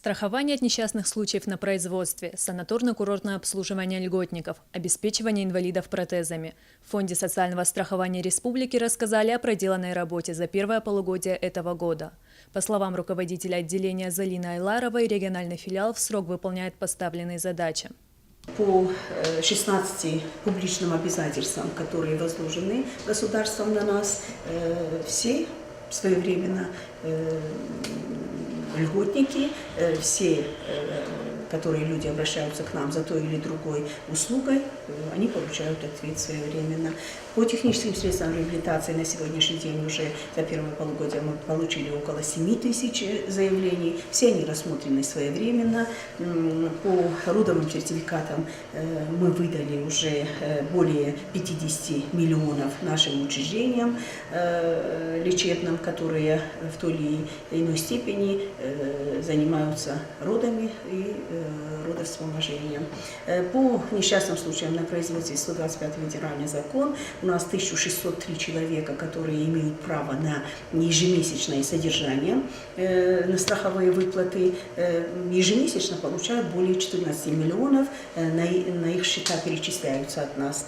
Страхование от несчастных случаев на производстве, санаторно-курортное обслуживание льготников, обеспечивание инвалидов протезами. В Фонде социального страхования республики рассказали о проделанной работе за первое полугодие этого года. По словам руководителя отделения Залины Айларовой, региональный филиал в срок выполняет поставленные задачи. По 16 публичным обязательствам, которые возложены государством на нас, все своевременно льготники, все, которые люди обращаются к нам за той или другой услугой, они получают ответ своевременно. По техническим средствам реабилитации на сегодняшний день уже за первое полугодие мы получили около 7 тысяч заявлений. Все они рассмотрены своевременно. По родовым сертификатам мы выдали уже более 50 миллионов нашим учреждениям лечебным, которые в той или иной степени занимаются родами и родовспоможением. По несчастным случаям на производстве 125 федеральный закон у нас 1603 человека, которые имеют право на ежемесячное содержание, на страховые выплаты, ежемесячно получают более 14 миллионов, на их счета перечисляются от нас.